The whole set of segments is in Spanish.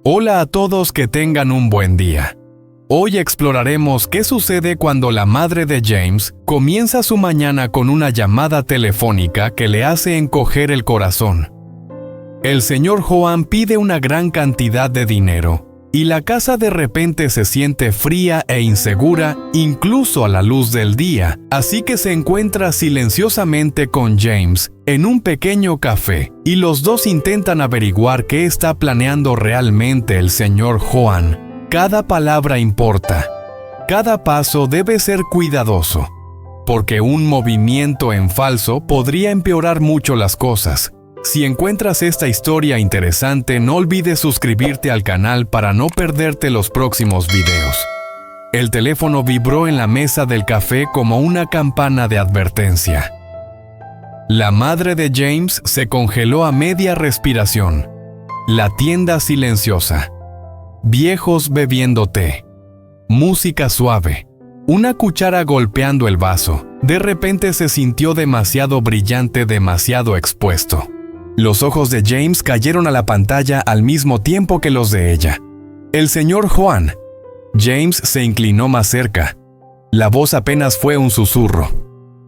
Hola a todos, que tengan un buen día. Hoy exploraremos qué sucede cuando la madre de James comienza su mañana con una llamada telefónica que le hace encoger el corazón. El señor Joan pide una gran cantidad de dinero y la casa de repente se siente fría e insegura incluso a la luz del día, así que se encuentra silenciosamente con James en un pequeño café y los dos intentan averiguar qué está planeando realmente el señor Joan. Cada palabra importa. Cada paso debe ser cuidadoso, porque un movimiento en falso podría empeorar mucho las cosas. Si encuentras esta historia interesante, no olvides suscribirte al canal para no perderte los próximos videos. El teléfono vibró en la mesa del café como una campana de advertencia. La madre de James se congeló a media respiración. La tienda silenciosa. Viejos bebiendo té. Música suave. Una cuchara golpeando el vaso. De repente se sintió demasiado brillante, demasiado expuesto. Los ojos de James cayeron a la pantalla al mismo tiempo que los de ella. El señor Joan. James se inclinó más cerca. La voz apenas fue un susurro.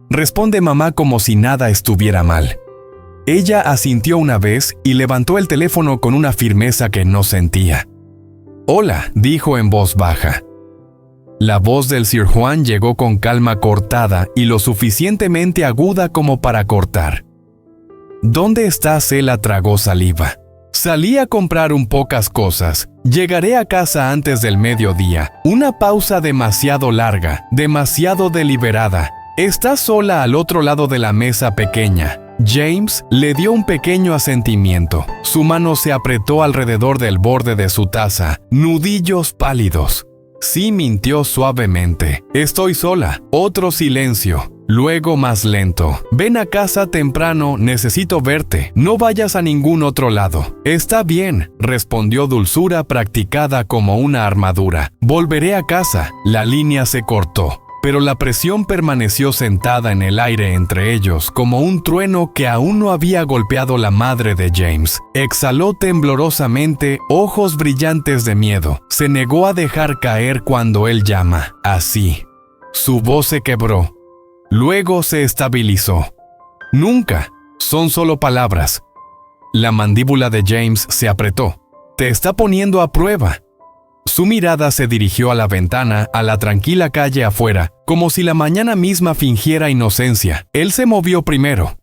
Responde mamá, como si nada estuviera mal. Ella asintió una vez y levantó el teléfono con una firmeza que no sentía. Hola, dijo en voz baja. La voz del Sir Juan llegó con calma cortada y lo suficientemente aguda como para cortar. ¿Dónde estás? Ella tragó saliva. Salí a comprar pocas cosas. Llegaré a casa antes del mediodía. Una pausa demasiado larga, demasiado deliberada. Estás sola al otro lado de la mesa pequeña. James le dio un pequeño asentimiento. Su mano se apretó alrededor del borde de su taza. Nudillos pálidos. Sí, mintió suavemente. Estoy sola. Otro silencio. Luego más lento. Ven a casa temprano, necesito verte. No vayas a ningún otro lado. Está bien, respondió dulzura practicada como una armadura. Volveré a casa. La línea se cortó, pero la presión permaneció sentada en el aire entre ellos como un trueno que aún no había golpeado la madre de James. Exhaló temblorosamente, ojos brillantes de miedo. Se negó a dejar caer cuando él llama. Así. Su voz se quebró. Luego se estabilizó. Nunca. Son solo palabras. La mandíbula de James se apretó. Te está poniendo a prueba. Su mirada se dirigió a la ventana, a la tranquila calle afuera, como si la mañana misma fingiera inocencia. Él se movió primero.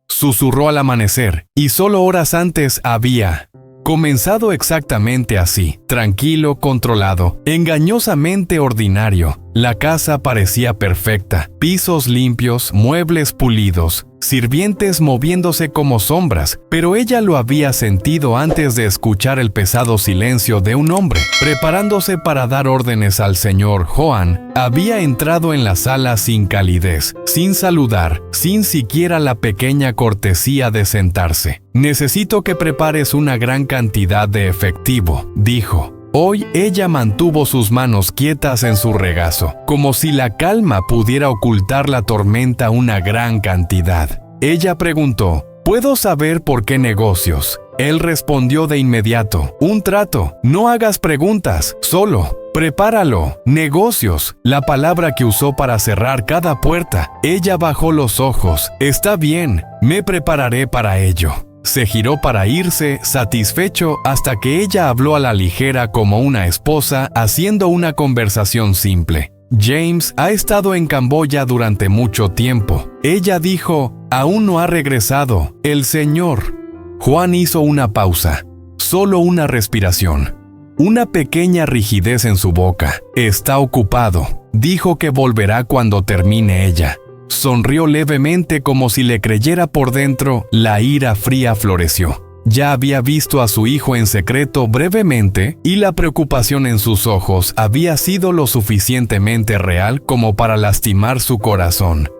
Susurró al amanecer, y solo horas antes había comenzado exactamente así, tranquilo, controlado, engañosamente ordinario. La casa parecía perfecta, pisos limpios, muebles pulidos, sirvientes moviéndose como sombras, pero ella lo había sentido antes de escuchar el pesado silencio de un hombre, preparándose para dar órdenes al señor Joan. Había entrado en la sala sin calidez, sin saludar, sin siquiera la pequeña cortesía de sentarse. Necesito que prepares una gran cantidad de efectivo, dijo. Hoy ella mantuvo sus manos quietas en su regazo, como si la calma pudiera ocultar la tormenta una gran cantidad. Ella preguntó, ¿puedo saber por qué negocios? Él respondió de inmediato, un trato, no hagas preguntas, solo, prepáralo, negocios, la palabra que usó para cerrar cada puerta. Ella bajó los ojos, está bien, me prepararé para ello. Se giró para irse, satisfecho, hasta que ella habló a la ligera como una esposa, haciendo una conversación simple. James ha estado en Camboya durante mucho tiempo. Ella dijo, aún no ha regresado. El señor Juan hizo una pausa, solo una respiración, una pequeña rigidez en su boca. Está ocupado. Dijo que volverá cuando termine ella. Sonrió levemente como si le creyera por dentro. La ira fría floreció. Ya había visto a su hijo en secreto brevemente y la preocupación en sus ojos había sido lo suficientemente real como para lastimar su corazón.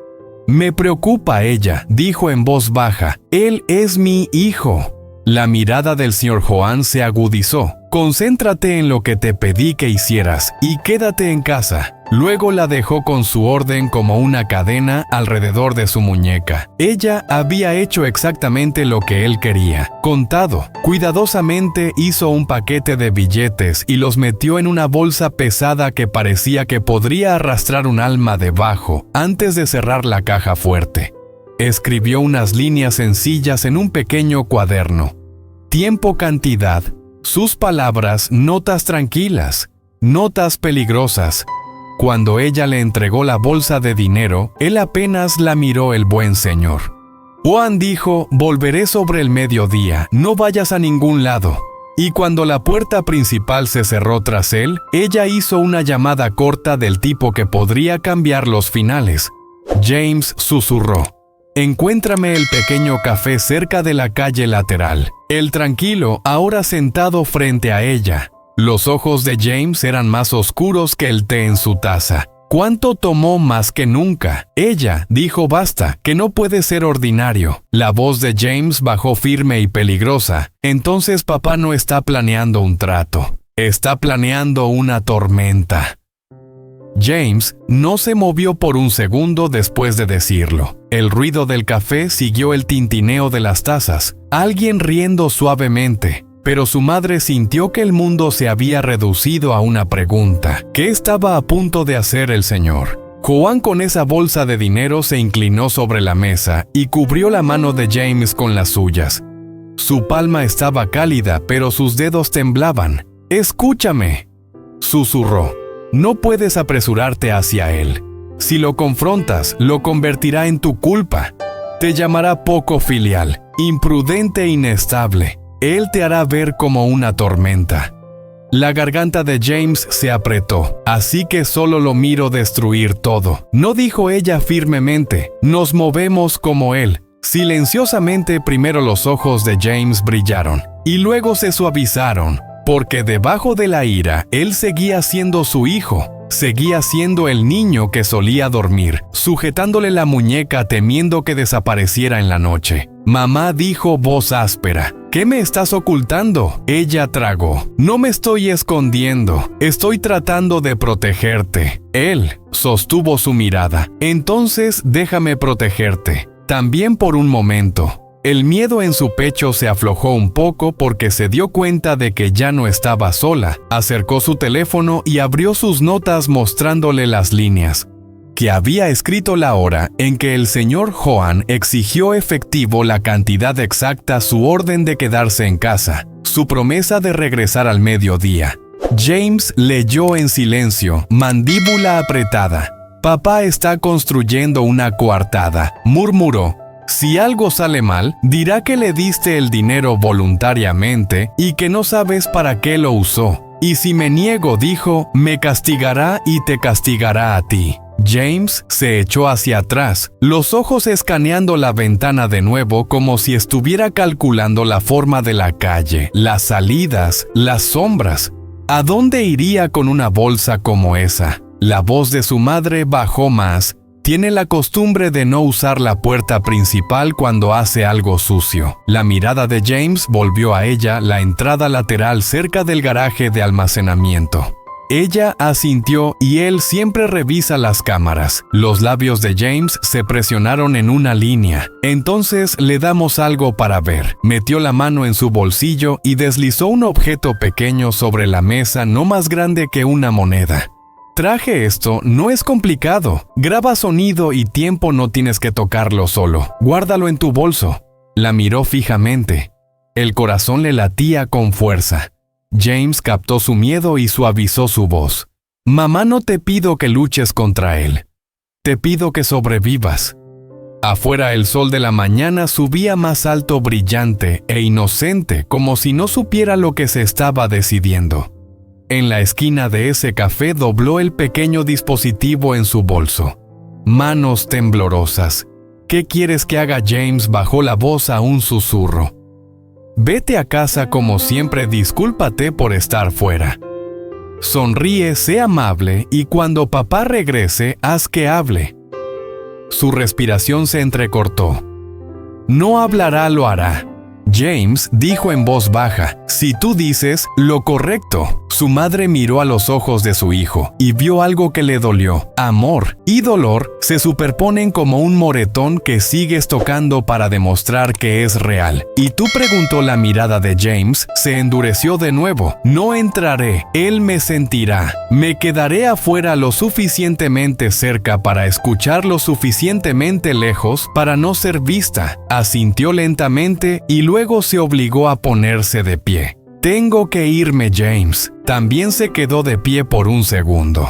Me preocupa ella, dijo en voz baja. Él es mi hijo. La mirada del señor Joan se agudizó. concéntrate en lo que te pedí que hicieras y quédate en casa. Luego la dejó con su orden como una cadena alrededor de su muñeca. Ella había hecho exactamente lo que él quería. Contado, cuidadosamente hizo un paquete de billetes y los metió en una bolsa pesada que parecía que podría arrastrar un alma debajo antes de cerrar la caja fuerte. Escribió unas líneas sencillas en un pequeño cuaderno. Tiempo, cantidad. Sus palabras, notas tranquilas, notas peligrosas. Cuando ella le entregó la bolsa de dinero, él apenas la miró el buen señor. Juan dijo, volveré sobre el mediodía, no vayas a ningún lado. Y cuando la puerta principal se cerró tras él, ella hizo una llamada corta del tipo que podría cambiar los finales. James susurró, encuéntrame el pequeño café cerca de la calle lateral. El tranquilo, ahora sentado frente a ella. Los ojos de James eran más oscuros que el té en su taza. ¿Cuánto tomó más que nunca? Ella dijo basta, que no puede ser ordinario. La voz de James bajó firme y peligrosa. Entonces papá no está planeando un trato. Está planeando una tormenta. James no se movió por un segundo después de decirlo. El ruido del café siguió el tintineo de las tazas. Alguien riendo suavemente. Pero su madre sintió que el mundo se había reducido a una pregunta. ¿Qué estaba a punto de hacer el señor? Juan con esa bolsa de dinero se inclinó sobre la mesa y cubrió la mano de James con las suyas. Su palma estaba cálida, pero sus dedos temblaban. «Escúchame», susurró. «No puedes apresurarte hacia él. Si lo confrontas, lo convertirá en tu culpa. Te llamará poco filial, imprudente e inestable. Él te hará ver como una tormenta». La garganta de James se apretó. «Así que solo lo miro destruir todo». No, dijo ella firmemente. «Nos movemos como él». Silenciosamente primero los ojos de James brillaron y luego se suavizaron, porque debajo de la ira, él seguía siendo su hijo. Seguía siendo el niño que solía dormir, sujetándole la muñeca temiendo que desapareciera en la noche. Mamá, dijo voz áspera. «¿Qué me estás ocultando?». Ella tragó. «No me estoy escondiendo. Estoy tratando de protegerte». Él sostuvo su mirada. «Entonces déjame protegerte. También por un momento». El miedo en su pecho se aflojó un poco porque se dio cuenta de que ya no estaba sola. Acercó su teléfono y abrió sus notas mostrándole las líneas. Que había escrito la hora en que el señor Juan exigió efectivo la cantidad exacta, su orden de quedarse en casa, su promesa de regresar al mediodía. James leyó en silencio, mandíbula apretada. «Papá está construyendo una coartada», murmuró. «Si algo sale mal, dirá que le diste el dinero voluntariamente y que no sabes para qué lo usó. Y si me niego», dijo, «me castigará y te castigará a ti». James se echó hacia atrás, los ojos escaneando la ventana de nuevo como si estuviera calculando la forma de la calle, las salidas, las sombras. ¿A dónde iría con una bolsa como esa? La voz de su madre bajó más. «Tiene la costumbre de no usar la puerta principal cuando hace algo sucio». La mirada de James volvió a ella, la entrada lateral cerca del garaje de almacenamiento. Ella asintió y él siempre revisa las cámaras. Los labios de James se presionaron en una línea. «Entonces le damos algo para ver». Metió la mano en su bolsillo y deslizó un objeto pequeño sobre la mesa, no más grande que una moneda. «Traje esto, no es complicado. Graba sonido y tiempo, no tienes que tocarlo solo. Guárdalo en tu bolso». La miró fijamente. El corazón le latía con fuerza. James captó su miedo y suavizó su voz. «Mamá, no te pido que luches contra él. Te pido que sobrevivas». Afuera el sol de la mañana subía más alto, brillante e inocente, como si no supiera lo que se estaba decidiendo. En la esquina de ese café dobló el pequeño dispositivo en su bolso. Manos temblorosas. «¿Qué quieres que haga, James?», bajó la voz a un susurro. «Vete a casa como siempre, discúlpate por estar fuera. Sonríe, sé amable y cuando papá regrese, haz que hable». Su respiración se entrecortó. «No hablará, lo hará». James dijo en voz baja. Si tú dices lo correcto. Su madre miró a los ojos de su hijo y vio algo que le dolió. Amor y dolor se superponen como un moretón que sigues tocando para demostrar que es real. Y tú, preguntó la mirada de James, se endureció de nuevo. No entraré, él me sentirá. Me quedaré afuera lo suficientemente cerca para escuchar lo suficientemente lejos para no ser vista. Asintió lentamente y luego se obligó a ponerse de pie. Tengo que irme, James. También se quedó de pie por un segundo.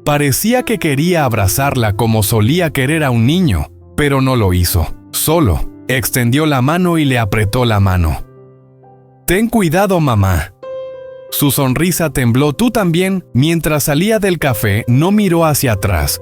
Parecía que quería abrazarla como solía querer a un niño, pero no lo hizo. Solo extendió la mano y le apretó la mano. Ten cuidado, mamá. Su sonrisa tembló. Tú también. Mientras salía del café, no miró hacia atrás,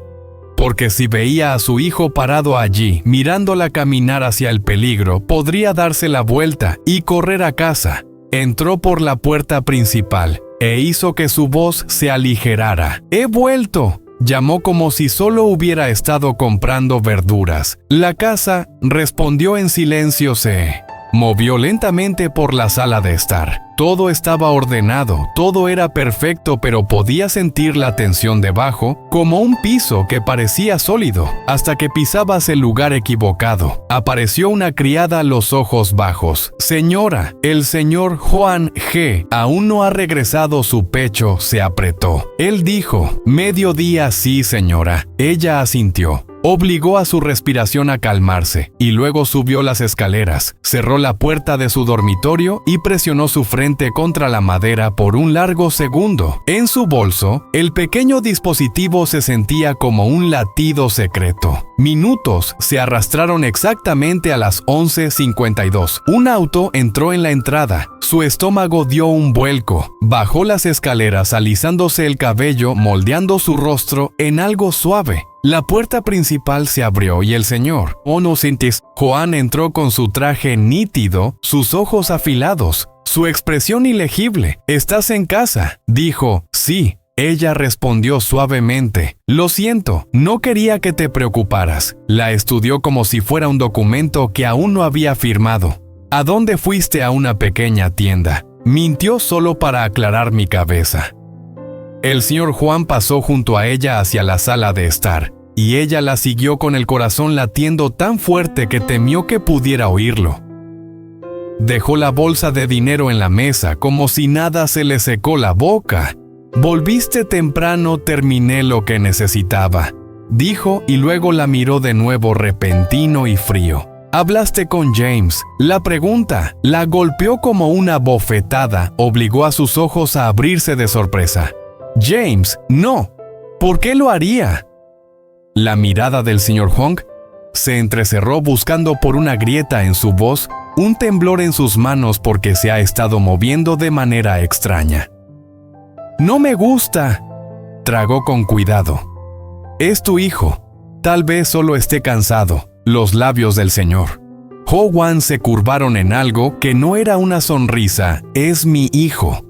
porque si veía a su hijo parado allí, mirándola caminar hacia el peligro, podría darse la vuelta y correr a casa. Entró por la puerta principal e hizo que su voz se aligerara. «He vuelto», llamó como si solo hubiera estado comprando verduras. La casa, respondió en silencio. Se movió lentamente por la sala de estar. Todo estaba ordenado, todo era perfecto, pero podía sentir la tensión debajo, como un piso que parecía sólido, hasta que pisabas el lugar equivocado. Apareció una criada, los ojos bajos. «Señora, el señor Juan G. aún no ha regresado». Su pecho se apretó. Él dijo: «Mediodía, sí, señora». Ella asintió. Obligó a su respiración a calmarse y luego subió las escaleras, cerró la puerta de su dormitorio y presionó su frente contra la madera por un largo segundo. En su bolso, el pequeño dispositivo se sentía como un latido secreto. Minutos se arrastraron exactamente a las 11:52. Un auto entró en la entrada. Su estómago dio un vuelco. Bajó las escaleras alisándose el cabello, moldeando su rostro en algo suave. La puerta principal se abrió y el señor Onosintis Juan entró con su traje nítido, sus ojos afilados, su expresión ilegible. «¿Estás en casa?», dijo. «Sí». Ella respondió suavemente. «Lo siento, no quería que te preocuparas». La estudió como si fuera un documento que aún no había firmado. «¿A dónde fuiste?». «A una pequeña tienda». Mintió solo para aclarar mi cabeza. El señor Juan pasó junto a ella hacia la sala de estar, y ella la siguió con el corazón latiendo tan fuerte que temió que pudiera oírlo. Dejó la bolsa de dinero en la mesa como si nada. Se le secó la boca. «Volviste temprano, terminé lo que necesitaba», dijo, y luego la miró de nuevo, repentino y frío. «¿Hablaste con James?». La pregunta la golpeó como una bofetada, obligó a sus ojos a abrirse de sorpresa. «James, no. ¿Por qué lo haría?». La mirada del señor Hong se entrecerró buscando por una grieta en su voz, un temblor en sus manos porque se ha estado moviendo de manera extraña. «No me gusta», tragó con cuidado. «Es tu hijo. Tal vez solo esté cansado». Los labios del señor Ho Wan se curvaron en algo que no era una sonrisa. «Es mi hijo».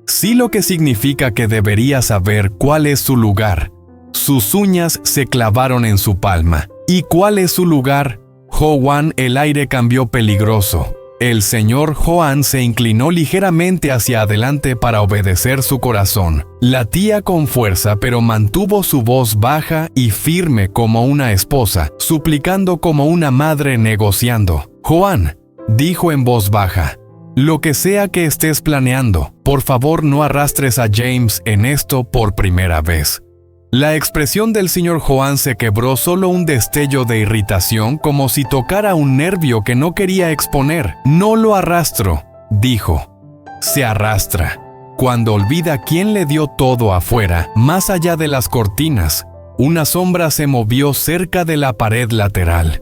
Sí, lo que significa que debería saber cuál es su lugar. Sus uñas se clavaron en su palma. ¿Y cuál es su lugar? Ho Wan, el aire cambió peligroso. El señor Joan se inclinó ligeramente hacia adelante para obedecer su corazón. Latía con fuerza, pero mantuvo su voz baja y firme como una esposa, suplicando como una madre negociando. «Joan», dijo en voz baja, «lo que sea que estés planeando, por favor no arrastres a James en esto por primera vez». La expresión del señor Joan se quebró, solo un destello de irritación, como si tocara un nervio que no quería exponer. «No lo arrastro», dijo. «Se arrastra cuando olvida quién le dio todo afuera, más allá de las cortinas». Una sombra se movió cerca de la pared lateral.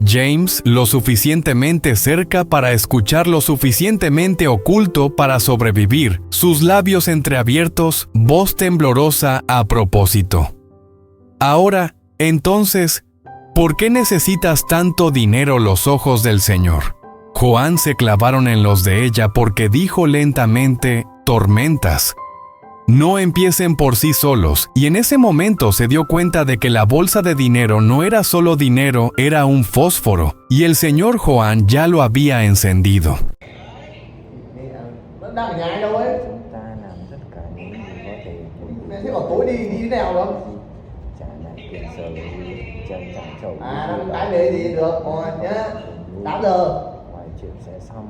James, lo suficientemente cerca para escuchar, lo suficientemente oculto para sobrevivir, sus labios entreabiertos, voz temblorosa a propósito. «Ahora, entonces, ¿por qué necesitas tanto dinero?». Los ojos del señor Joan se clavaron en los de ella porque dijo lentamente: «Tormentas. No empiecen por sí solos», y en ese momento se dio cuenta de que la bolsa de dinero no era solo dinero, era un fósforo, y el señor Joan ya lo había encendido. Nó đang ở nhà ai đâu ấy. Chúng ta làm tất cả những gì có thể để Thế còn tối đi thế nào được? trả lại tiền sở chân trả chậu. Năm cái về thì được rồi nhá. 8 giờ. Ngoài chuyện sẽ xong,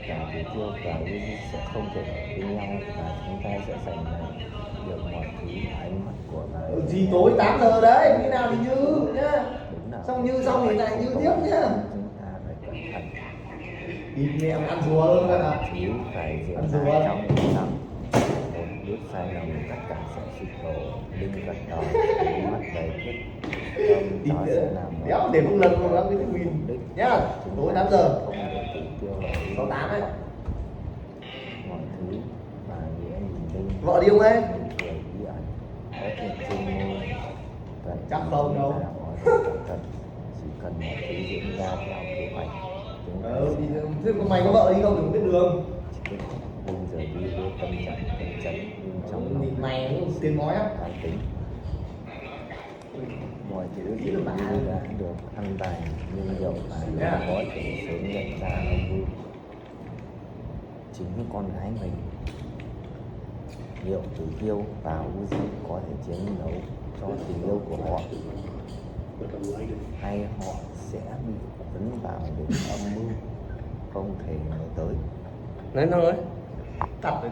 cả Tiểu Tiêu và Lily sẽ không thể ở bên nhau và chúng ta sẽ giành lại được mọi thứ ánh mắt của bà. Gì tối 8 giờ đấy, khi nào thì Như nhá. Đúng nào? Xong Như xong thì lại Như tiếp nhá. Chúng ta phải cẩn thận. Đi mẹ ăn rùa hơn à. Chứ phải diễn Ăn ra rùa. trong im lặng. Một bước sai lầm tất cả sẽ sụp đổ. Linh gật đầu, ánh mắt đầy quyết tâm, nó sẽ làm mọi đéo để không lần không lắm cái thứ mình nhá. Tối 8 giờ. không để Tiểu Tiêu là 68 ấy. mọi thứ và nghĩa nhìn Linh. Vợ đi không ấy? Nụ cười bí ẩn có thể trên môi. Cẩn Chắc thận không chúng đâu. ta có thể cẩn thận. Chỉ cần mọi thứ diễn ra theo kế hoạch, chúng ta Đi, sẽ thế còn mày có vợ đi không thì không biết đường. Linh giờ đi với tâm trạng phấn chấn nhưng trong lòng Nhìn mày cũng tiền nói á. cá tính. Mọi thứ Ý diễn là ra đã được ăn bài nhưng dẫu là Yeah. có thể sớm nhận ra ông vui chính con gái mình. Liệu Tử Kiêu và Uzi có thể chiến đấu cho tình yêu của họ, hay họ sẽ bị vấn vào những âm mưu không thể ngờ tới. Nói nói. Tập